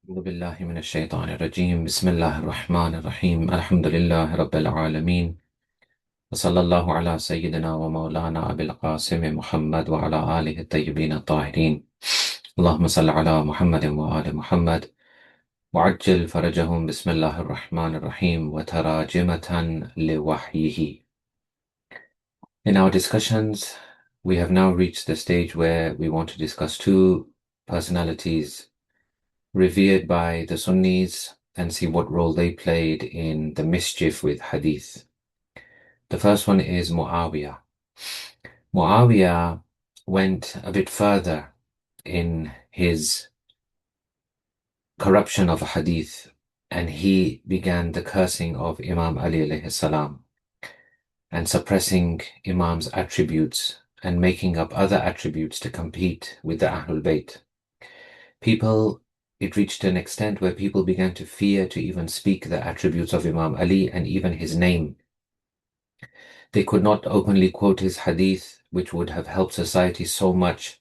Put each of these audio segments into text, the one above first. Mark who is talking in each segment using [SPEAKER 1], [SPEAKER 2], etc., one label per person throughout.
[SPEAKER 1] أعوذ بالله من الشيطان الرجيم بسم الله الرحمن الرحيم الحمد لله رب العالمين وصلى الله على سيدنا ومولانا أبي القاسم محمد وعلى آله الطيبين الطاهرين اللهم صل على محمد وآل محمد وعجل فرجهم بسم الله الرحمن الرحيم وتراجمة لوحيه. In our discussions, we have now reached the stage where we want to discuss two personalities revered by the Sunnis and see what role they played in the mischief with Hadith. The first one is Muawiyah. Muawiyah went a bit further in his corruption of Hadith, and he began the cursing of Imam Ali alayhi salam and suppressing Imam's attributes and making up other attributes to compete with the Ahlulbayt. It reached an extent where people began to fear to even speak the attributes of Imam Ali and even his name. They could not openly quote his hadith, which would have helped society so much.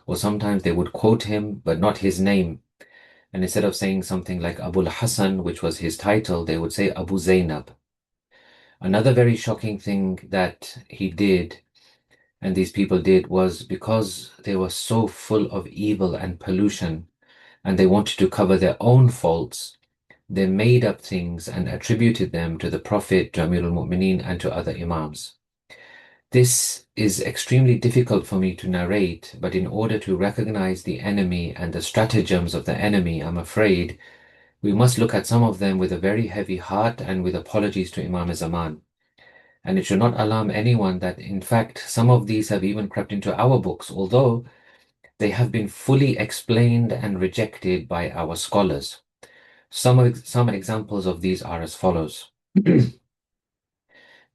[SPEAKER 1] Or sometimes they would quote him, but not his name. And instead of saying something like Abul Hassan, which was his title, they would say Abu Zainab. Another very shocking thing that he did, and these people did, was because they were so full of evil and pollution, and they wanted to cover their own faults, they made up things and attributed them to the Prophet, Jamil al-Mu'mineen, and to other Imams. This is extremely difficult for me to narrate, but in order to recognize the enemy and the stratagems of the enemy, I'm afraid we must look at some of them with a very heavy heart and with apologies to Imam Zaman. And it should not alarm anyone that, in fact, some of these have even crept into our books, although they have been fully explained and rejected by our scholars. Some examples of these are as follows.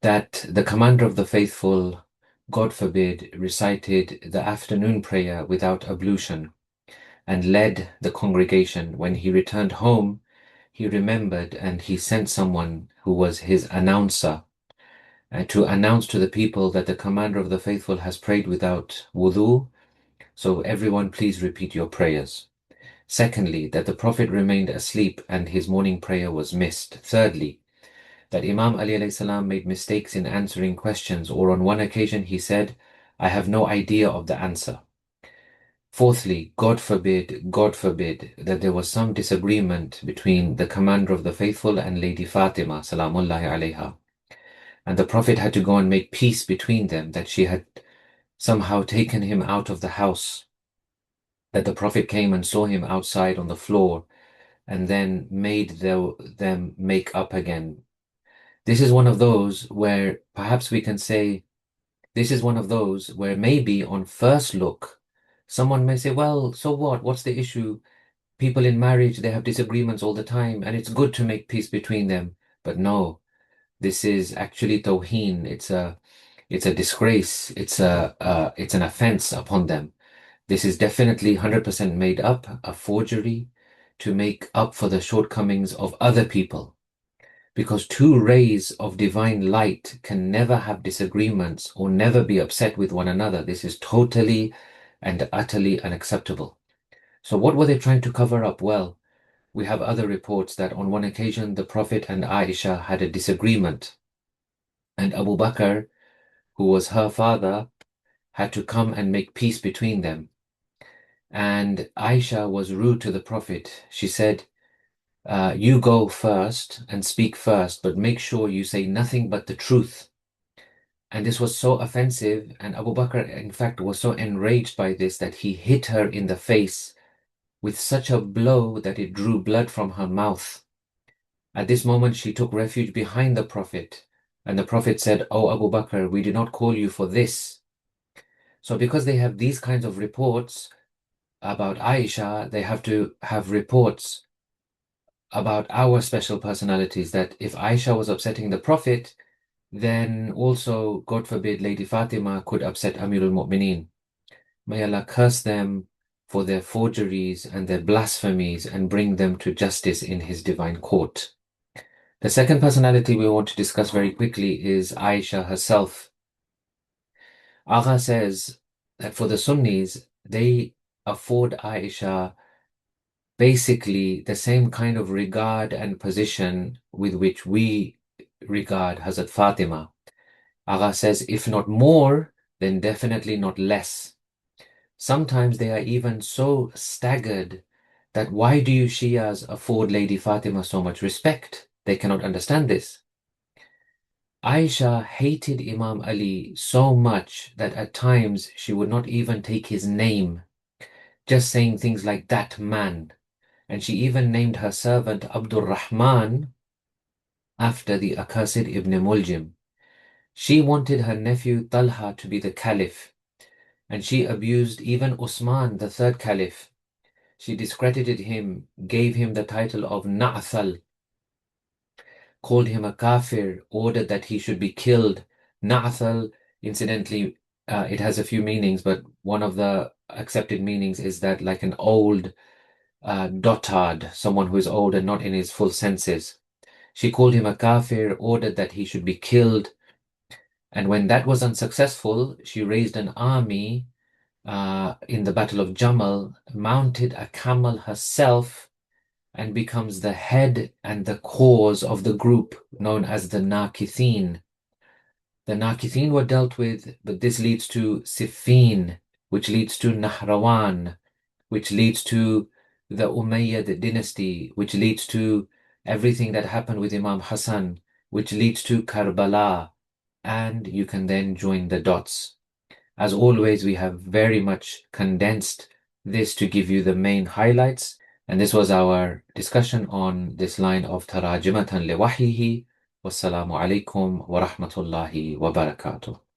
[SPEAKER 1] That the commander of the faithful, God forbid, recited the afternoon prayer without ablution and led the congregation. When he returned home, he remembered and he sent someone who was his announcer to announce to the people that the commander of the faithful has prayed without wudu, so everyone please repeat your prayers. Secondly, that the Prophet remained asleep and his morning prayer was missed. Thirdly, that Imam Ali alayhi salam made mistakes in answering questions, or on one occasion he said, I have no idea of the answer. Fourthly, God forbid that there was some disagreement between the commander of the faithful and Lady Fatima salamullahi alayha, and the Prophet had to go and make peace between them, that she had somehow taken him out of the house, that the Prophet came and saw him outside on the floor and then made them make up again. This is one of those where perhaps we can say, this is one of those where maybe on first look, someone may say, well, so what? What's the issue? People in marriage, they have disagreements all the time, and it's good to make peace between them. But no, this is actually tawheen. It's a disgrace. It's an offense upon them. This is definitely 100% made up, a forgery to make up for the shortcomings of other people. Because two rays of divine light can never have disagreements or never be upset with one another. This is totally and utterly unacceptable. So what were they trying to cover up? Well, we have other reports that on one occasion the Prophet and Aisha had a disagreement, and Abu Bakr, who was her father, had to come and make peace between them. And Aisha was rude to the Prophet. She said, you go first and speak first, but make sure you say nothing but the truth. And this was so offensive, and Abu Bakr, in fact, was so enraged by this that he hit her in the face with such a blow that it drew blood from her mouth. At this moment, she took refuge behind the Prophet, and the Prophet said, "O Abu Bakr, we did not call you for this." So because they have these kinds of reports about Aisha, they have to have reports about our special personalities, that if Aisha was upsetting the Prophet, then also, God forbid, Lady Fatima could upset Amirul Mu'mineen. May Allah curse them for their forgeries and their blasphemies and bring them to justice in His divine court. The second personality we want to discuss very quickly is Aisha herself. Agha says that for the Sunnis, they afford Aisha basically the same kind of regard and position with which we regard Hazrat Fatima. Agha says, if not more, then definitely not less. Sometimes they are even so staggered that why do you Shias afford Lady Fatima so much respect? They cannot understand this. Aisha hated Imam Ali so much that at times she would not even take his name, just saying things like that man. And she even named her servant Abdul Rahman after the accursed Ibn Muljim. She wanted her nephew Talha to be the caliph, and she abused even Usman, the third caliph. She discredited him, gave him the title of Na'thal, called him a kafir, ordered that he should be killed. Na'thal, incidentally, it has a few meanings, but one of the accepted meanings is that like an old dotard, someone who is old and not in his full senses. She called him a kafir, ordered that he should be killed. And when that was unsuccessful, she raised an army in the Battle of Jamal, mounted a camel herself, and becomes the head and the cause of the group known as the Nakithin. The Nakithin were dealt with, but this leads to Siffin, which leads to Nahrawan, which leads to the Umayyad dynasty, which leads to everything that happened with Imam Hassan, which leads to Karbala, and you can then join the dots. As always, we have very much condensed this to give you the main highlights, and this was our discussion on this line of تراجمة لوحيه. Wassalamu alaikum wa rahmatullahi wa barakatuh.